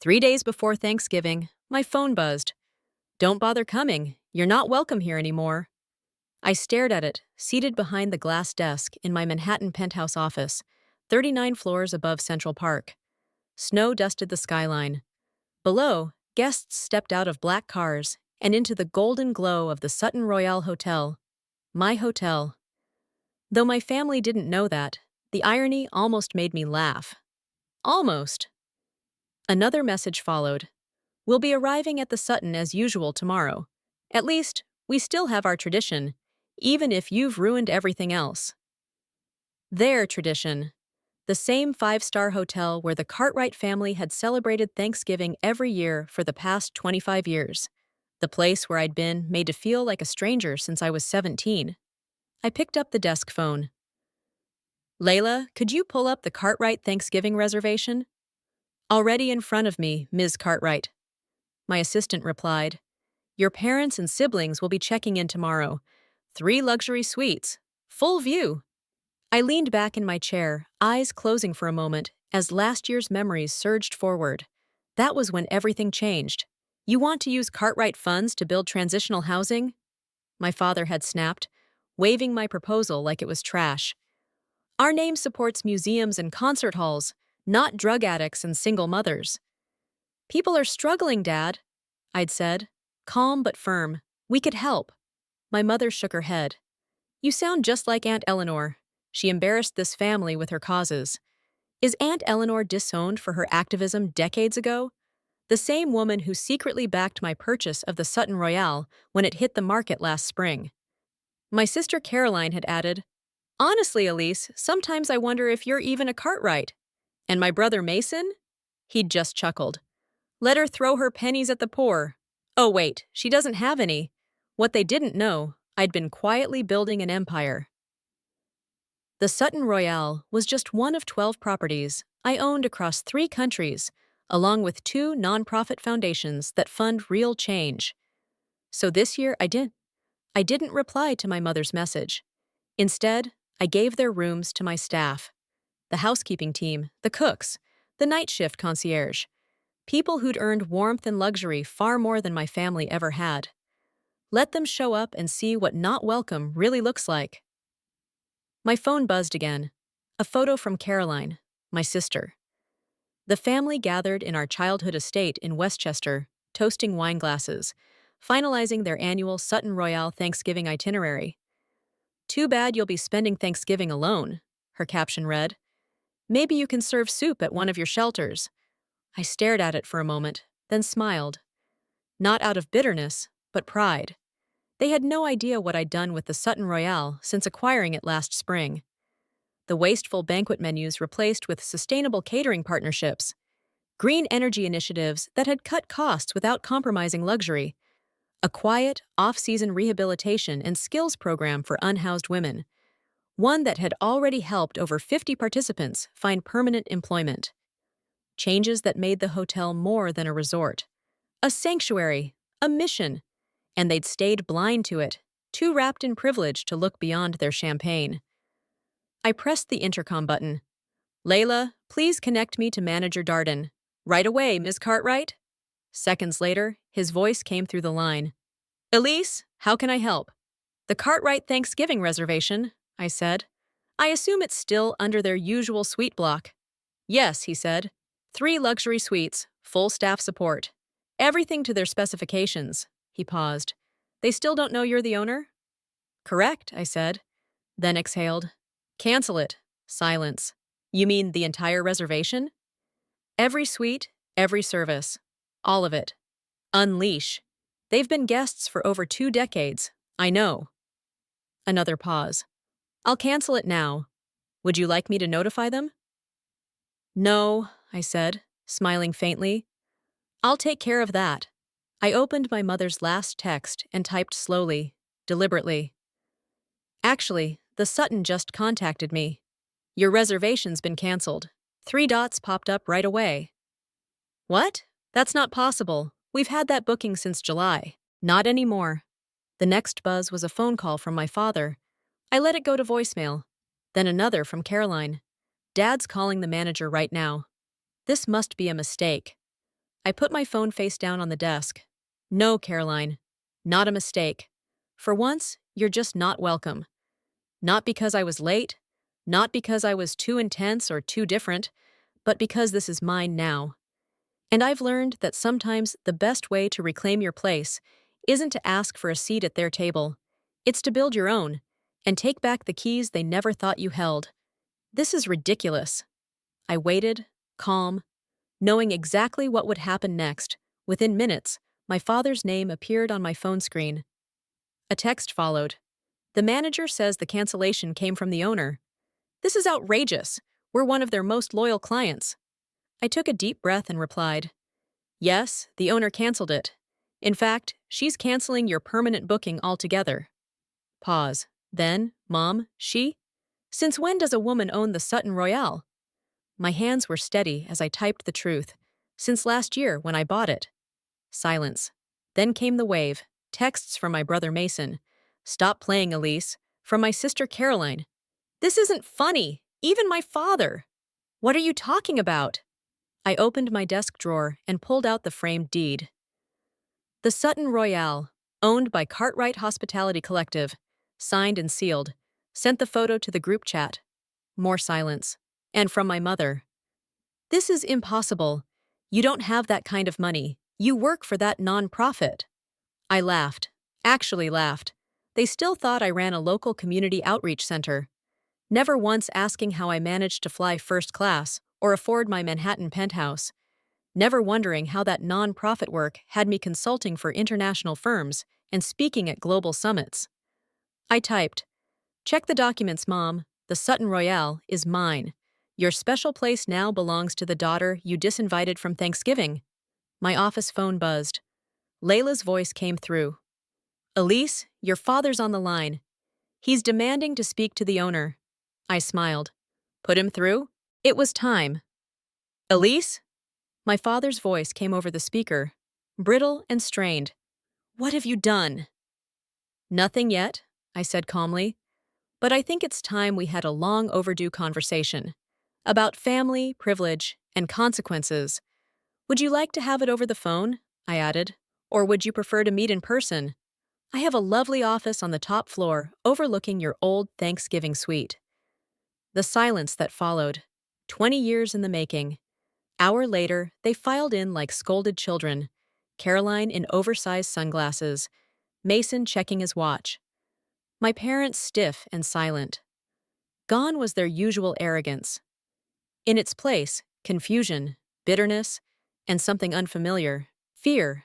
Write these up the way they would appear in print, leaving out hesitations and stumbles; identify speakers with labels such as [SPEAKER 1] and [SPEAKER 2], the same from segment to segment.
[SPEAKER 1] 3 days before Thanksgiving, my phone buzzed. Don't bother coming. You're not welcome here anymore. I stared at it, seated behind the glass desk in my Manhattan penthouse office, 39 floors above Central Park. Snow dusted the skyline. Below, guests stepped out of black cars and into the golden glow of the Sutton Royale Hotel. My hotel. Though my family didn't know that, the irony almost made me laugh. Almost. Another message followed. We'll be arriving at the Sutton as usual tomorrow. At least, we still have our tradition, even if you've ruined everything else. Their tradition. The same five-star hotel where the Cartwright family had celebrated Thanksgiving every year for the past 25 years. The place where I'd been made to feel like a stranger since I was 17. I picked up the desk phone. Layla, could you pull up the Cartwright Thanksgiving reservation? Already in front of me, Ms. Cartwright. My assistant replied. Your parents and siblings will be checking in tomorrow. 3 luxury suites. Full view. I leaned back in my chair, eyes closing for a moment, as last year's memories surged forward. That was when everything changed. You want to use Cartwright funds to build transitional housing? My father had snapped, waving my proposal like it was trash. Our name supports museums and concert halls, not drug addicts and single mothers. People are struggling, Dad, I'd said, calm but firm. We could help. My mother shook her head. You sound just like Aunt Eleanor. She embarrassed this family with her causes. Is Aunt Eleanor disowned for her activism decades ago? The same woman who secretly backed my purchase of the Sutton Royale when it hit the market last spring. My sister Caroline had added, Honestly, Elise, sometimes I wonder if you're even a Cartwright. And my brother Mason? He'd just chuckled. Let her throw her pennies at the poor. Oh wait, she doesn't have any. What they didn't know, I'd been quietly building an empire. The Sutton Royale was just one of 12 properties I owned across 3 countries, along with 2 nonprofit foundations that fund real change. So this year I didn't reply to my mother's message. Instead, I gave their rooms to my staff. The housekeeping team, the cooks, the night shift concierge. People who'd earned warmth and luxury far more than my family ever had. Let them show up and see what not welcome really looks like. My phone buzzed again. A photo from Caroline, my sister. The family gathered in our childhood estate in Westchester, toasting wine glasses, finalizing their annual Sutton Royale Thanksgiving itinerary. Too bad you'll be spending Thanksgiving alone, her caption read. Maybe you can serve soup at one of your shelters. I stared at it for a moment, then smiled. Not out of bitterness, but pride. They had no idea what I'd done with the Sutton Royale since acquiring it last spring. The wasteful banquet menus replaced with sustainable catering partnerships, green energy initiatives that had cut costs without compromising luxury, a quiet, off-season rehabilitation and skills program for unhoused women, one that had already helped over 50 participants find permanent employment. Changes that made the hotel more than a resort, a sanctuary, a mission, and they'd stayed blind to it, too wrapped in privilege to look beyond their champagne. I pressed the intercom button. Layla, please connect me to Manager Darden. Right away, Ms. Cartwright. Seconds later, his voice came through the line. Elise, how can I help? The Cartwright Thanksgiving reservation, I said. I assume it's still under their usual suite block. Yes, he said. 3 luxury suites, full staff support. Everything to their specifications. He paused. They still don't know you're the owner? Correct, I said. Then exhaled. Cancel it. Silence. You mean the entire reservation? Every suite, every service. All of it. Unleash. They've been guests for over 2 decades. I know. Another pause. I'll cancel it now. Would you like me to notify them? No, I said, smiling faintly. I'll take care of that. I opened my mother's last text and typed slowly, deliberately. Actually, the Sutton just contacted me. Your reservation's been canceled. 3 dots popped up right away. What? That's not possible. We've had that booking since July. Not anymore. The next buzz was a phone call from my father. I let it go to voicemail. Then another from Caroline. Dad's calling the manager right now. This must be a mistake. I put my phone face down on the desk. No, Caroline. Not a mistake. For once, you're just not welcome. Not because I was late, not because I was too intense or too different, but because this is mine now. And I've learned that sometimes the best way to reclaim your place isn't to ask for a seat at their table. It's to build your own and take back the keys they never thought you held. This is ridiculous. I waited, calm, knowing exactly what would happen next. Within minutes, my father's name appeared on my phone screen. A text followed. The manager says the cancellation came from the owner. This is outrageous. We're one of their most loyal clients. I took a deep breath and replied, Yes, the owner canceled it. In fact, she's canceling your permanent booking altogether. Pause. Then, Mom, she? Since when does a woman own the Sutton Royale? My hands were steady as I typed the truth. Since last year when I bought it. Silence. Then came the wave. Texts from my brother Mason. Stop playing, Elise. From my sister Caroline. This isn't funny. Even my father. What are you talking about? I opened my desk drawer and pulled out the framed deed. The Sutton Royale, owned by Cartwright Hospitality Collective, signed and sealed, sent the photo to the group chat. More silence. And from my mother. This is impossible. You don't have that kind of money. You work for that non-profit. I laughed. Actually laughed. They still thought I ran a local community outreach center. Never once asking how I managed to fly first class or afford my Manhattan penthouse. Never wondering how that non-profit work had me consulting for international firms and speaking at global summits. I typed, Check the documents, Mom. The Sutton Royale is mine. Your special place now belongs to the daughter you disinvited from Thanksgiving. My office phone buzzed. Layla's voice came through. Elise, your father's on the line. He's demanding to speak to the owner. I smiled. Put him through? It was time. Elise? My father's voice came over the speaker, brittle and strained. What have you done? Nothing yet, I said calmly. But I think it's time we had a long overdue conversation. About family, privilege, and consequences. Would you like to have it over the phone? I added. Or would you prefer to meet in person? I have a lovely office on the top floor overlooking your old Thanksgiving suite. The silence that followed. 20 years in the making. Hour later, they filed in like scolded children. Caroline in oversized sunglasses. Mason checking his watch. My parents stiff and silent. Gone was their usual arrogance. In its place, confusion, bitterness, and something unfamiliar, fear.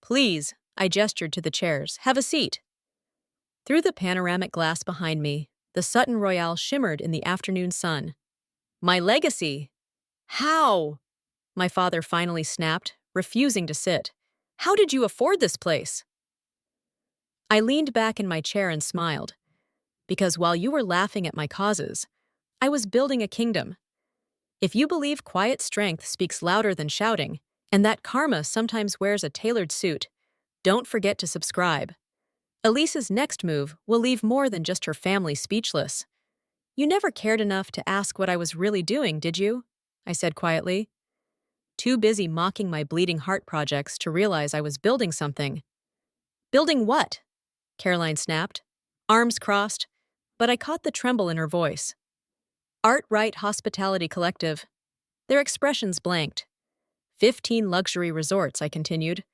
[SPEAKER 1] Please, I gestured to the chairs, have a seat. Through the panoramic glass behind me, the Sutton Royale shimmered in the afternoon sun. My legacy! How? My father finally snapped, refusing to sit. How did you afford this place? I leaned back in my chair and smiled. Because while you were laughing at my causes, I was building a kingdom. If you believe quiet strength speaks louder than shouting, and that karma sometimes wears a tailored suit, don't forget to subscribe. Elise's next move will leave more than just her family speechless. You never cared enough to ask what I was really doing, did you? I said quietly. Too busy mocking my bleeding heart projects to realize I was building something. Building what? Caroline snapped, arms crossed, but I caught the tremble in her voice. Cartwright Hospitality Collective. Their expressions blanked. 15 luxury resorts, I continued.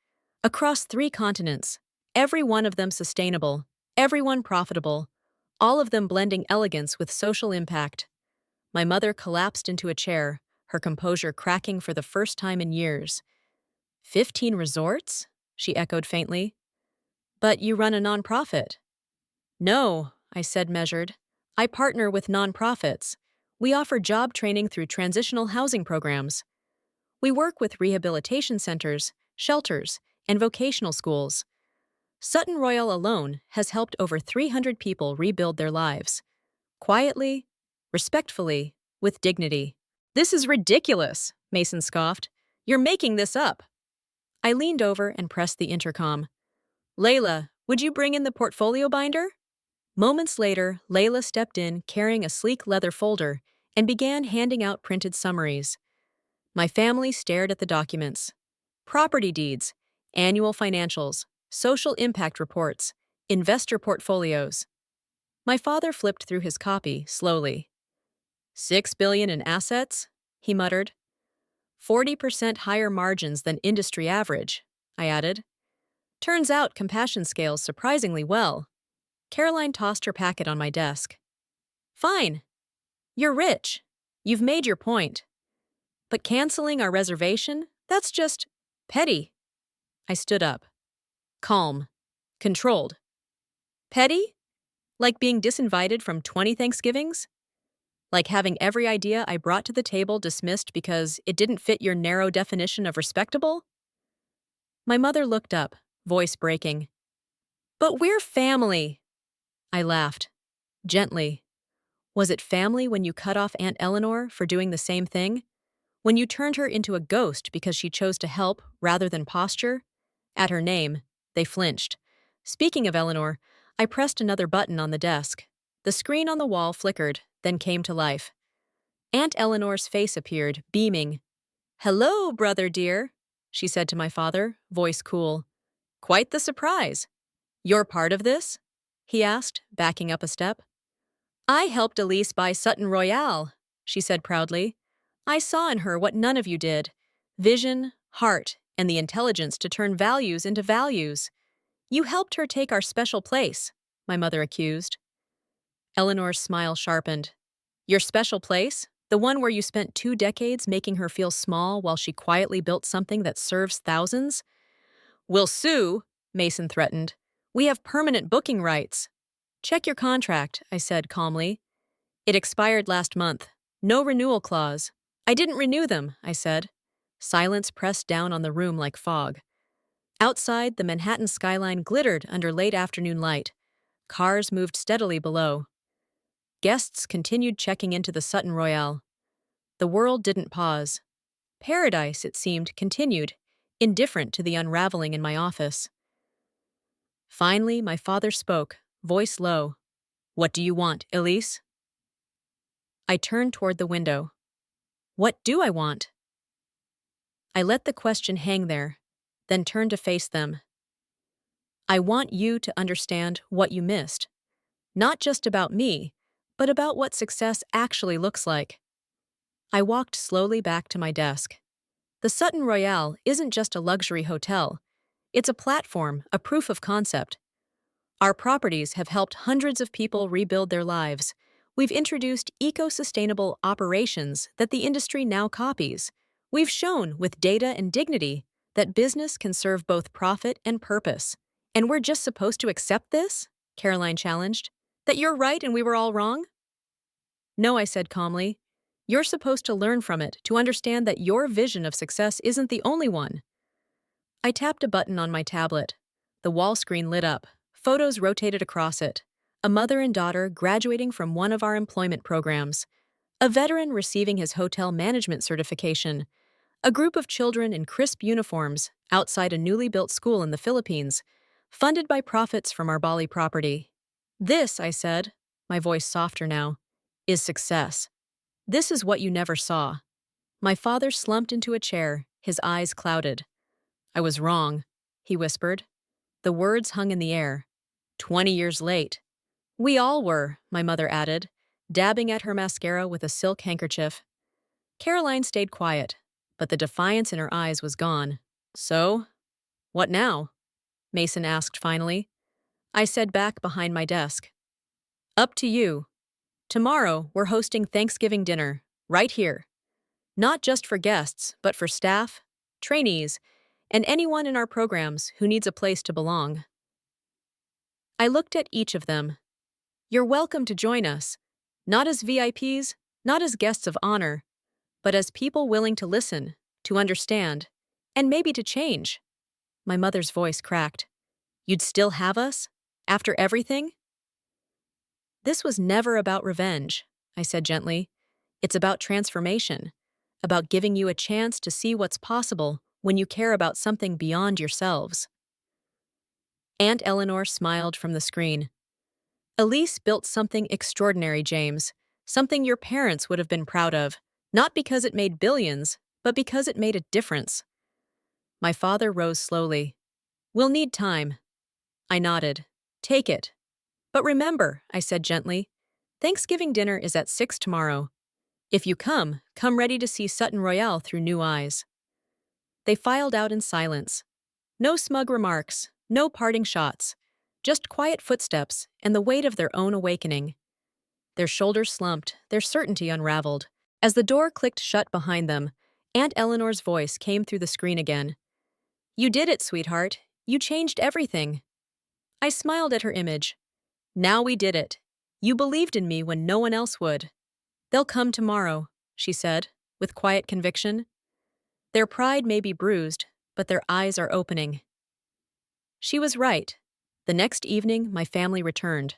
[SPEAKER 1] Across 3 continents. Every one of them sustainable. Everyone profitable. All of them blending elegance with social impact. My mother collapsed into a chair, her composure cracking for the first time in years. 15 resorts? She echoed faintly. But you run a nonprofit. No, I said measured. I partner with nonprofits. We offer job training through transitional housing programs. We work with rehabilitation centers, shelters, and vocational schools. Sutton Royale alone has helped over 300 people rebuild their lives. Quietly, respectfully, with dignity. This is ridiculous, Mason scoffed. You're making this up. I leaned over and pressed the intercom. Layla, would you bring in the portfolio binder? Moments later, Layla stepped in carrying a sleek leather folder and began handing out printed summaries. My family stared at the documents. property deeds, annual financials, social impact reports, investor portfolios. My father flipped through his copy slowly. $6 billion in assets? He muttered. 40% higher margins than industry average, I added. Turns out compassion scales surprisingly well. Caroline tossed her packet on my desk. Fine. You're rich. You've made your point. But canceling our reservation? That's just petty. I stood up. Calm. Controlled. Petty? Like being disinvited from 20 Thanksgivings? Like having every idea I brought to the table dismissed because it didn't fit your narrow definition of respectable? My mother looked up, voice breaking. But we're family. I laughed. Gently. Was it family when you cut off Aunt Eleanor for doing the same thing? When you turned her into a ghost because she chose to help rather than posture? At her name, they flinched. Speaking of Eleanor, I pressed another button on the desk. The screen on the wall flickered, then came to life. Aunt Eleanor's face appeared, beaming. "Hello, brother dear," she said to my father, voice cool. "Quite the surprise. You're part of this?" he asked, backing up a step. "I helped Elise buy Sutton Royale," she said proudly. "I saw in her what none of you did. Vision, heart, and the intelligence to turn values into values. You helped her take our special place," my mother accused. Eleanor's smile sharpened. "Your special place? The one where you spent 2 decades making her feel small while she quietly built something that serves thousands?" "We'll sue," Mason threatened. "We have permanent booking rights." "Check your contract," I said calmly. "It expired last month. No renewal clause." "I didn't renew them," I said. Silence pressed down on the room like fog. Outside, the Manhattan skyline glittered under late afternoon light. Cars moved steadily below. Guests continued checking into the Sutton Royale. The world didn't pause. Paradise, it seemed, continued, indifferent to the unraveling in my office. Finally, my father spoke, voice low. "What do you want, Elise?" I turned toward the window. What do I want? I let the question hang there, then turned to face them. I want you to understand what you missed. Not just about me, but about what success actually looks like. I walked slowly back to my desk. The Sutton Royale isn't just a luxury hotel. It's a platform, a proof of concept. Our properties have helped hundreds of people rebuild their lives. We've introduced eco-sustainable operations that the industry now copies. We've shown, with data and dignity, that business can serve both profit and purpose. And we're just supposed to accept this? Caroline challenged. That you're right and we were all wrong? No, I said calmly. You're supposed to learn from it, to understand that your vision of success isn't the only one. I tapped a button on my tablet. The wall screen lit up. Photos rotated across it. A mother and daughter graduating from one of our employment programs. A veteran receiving his hotel management certification. A group of children in crisp uniforms outside a newly built school in the Philippines, funded by profits from our Bali property. This, I said, my voice softer now, is success. This is what you never saw. My father slumped into a chair, his eyes clouded. I was wrong, he whispered. The words hung in the air. 20 years late. We all were, my mother added, dabbing at her mascara with a silk handkerchief. Caroline stayed quiet, but the defiance in her eyes was gone. So, what now? Mason asked finally. I said back behind my desk. Up to you. Tomorrow, we're hosting Thanksgiving dinner, right here. Not just for guests, but for staff, trainees, and anyone in our programs who needs a place to belong. I looked at each of them. You're welcome to join us, not as VIPs, not as guests of honor, but as people willing to listen, to understand, and maybe to change. My mother's voice cracked. You'd still have us? After everything? This was never about revenge, I said gently. It's about transformation, about giving you a chance to see what's possible when you care about something beyond yourselves. Aunt Eleanor smiled from the screen. Elise built something extraordinary, James, something your parents would have been proud of, not because it made billions, but because it made a difference. My father rose slowly. We'll need time. I nodded. Take it. But remember, I said gently, Thanksgiving dinner is at 6 tomorrow. If you come ready to see Sutton Royale through new eyes. They filed out in silence. No smug remarks, no parting shots, just quiet footsteps and the weight of their own awakening. Their shoulders slumped, their certainty unraveled. As the door clicked shut behind them, Aunt Eleanor's voice came through the screen again. You did it, sweetheart. You changed everything. I smiled at her image. Now we did it. You believed in me when no one else would. They'll come tomorrow, she said, with quiet conviction. Their pride may be bruised, but their eyes are opening. She was right. The next evening, my family returned.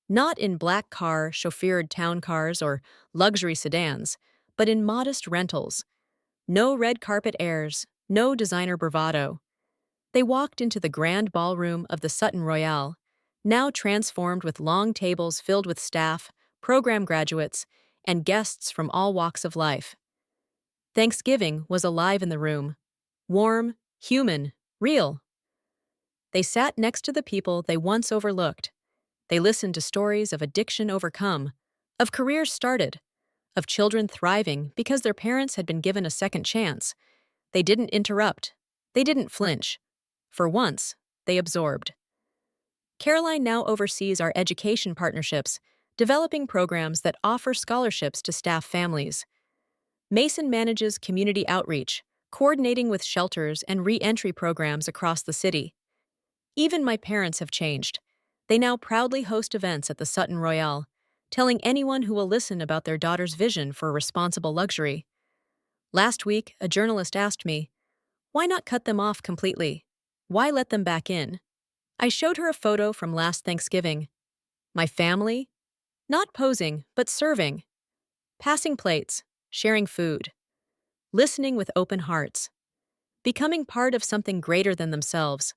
[SPEAKER 1] Not in black car, chauffeured town cars or luxury sedans, but in modest rentals. No red carpet airs, no designer bravado. They walked into the grand ballroom of the Sutton Royale, now transformed with long tables filled with staff, program graduates, and guests from all walks of life. Thanksgiving was alive in the room. Warm, human, real. They sat next to the people they once overlooked. They listened to stories of addiction overcome, of careers started, of children thriving because their parents had been given a second chance. They didn't interrupt. They didn't flinch. For once, they absorbed. Caroline now oversees our education partnerships, developing programs that offer scholarships to staff families. Mason manages community outreach, coordinating with shelters and re-entry programs across the city. Even my parents have changed. They now proudly host events at the Sutton Royale, telling anyone who will listen about their daughter's vision for responsible luxury. Last week, a journalist asked me, why not cut them off completely? Why let them back in? I showed her a photo from last Thanksgiving. My family? Not posing, but serving. Passing plates, sharing food. Listening with open hearts. Becoming part of something greater than themselves.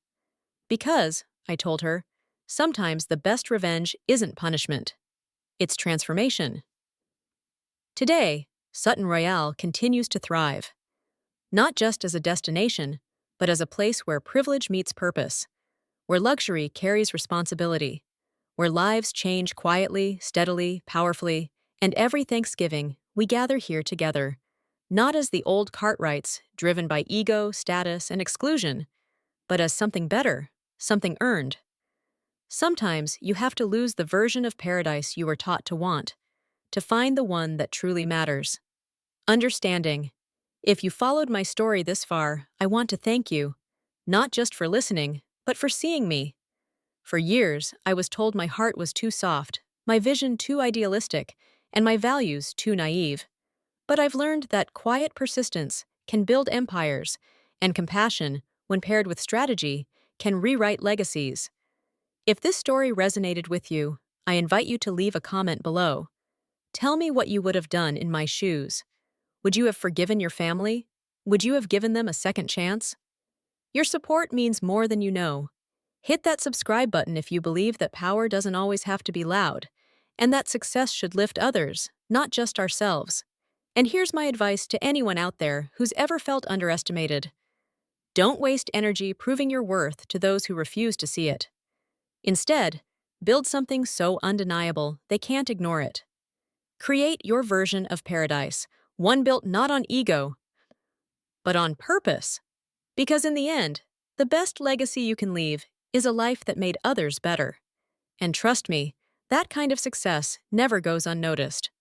[SPEAKER 1] Because, I told her, sometimes the best revenge isn't punishment. It's transformation. Today, Sutton Royale continues to thrive. Not just as a destination, but as a place where privilege meets purpose, where luxury carries responsibility, where lives change quietly, steadily, powerfully, and every Thanksgiving we gather here together, not as the old Cartwrights driven by ego, status, and exclusion, but as something better, something earned. Sometimes you have to lose the version of paradise you were taught to want, to find the one that truly matters. Understanding. If you followed my story this far, I want to thank you, not just for listening, but for seeing me. For years, I was told my heart was too soft, my vision too idealistic, and my values too naive. But I've learned that quiet persistence can build empires, and compassion, when paired with strategy, can rewrite legacies. If this story resonated with you, I invite you to leave a comment below. Tell me what you would have done in my shoes. Would you have forgiven your family? Would you have given them a second chance? Your support means more than you know. Hit that subscribe button if you believe that power doesn't always have to be loud, and that success should lift others, not just ourselves. And here's my advice to anyone out there who's ever felt underestimated. Don't waste energy proving your worth to those who refuse to see it. Instead, build something so undeniable they can't ignore it. Create your version of paradise, one built not on ego, but on purpose. Because in the end, the best legacy you can leave is a life that made others better. And trust me, that kind of success never goes unnoticed.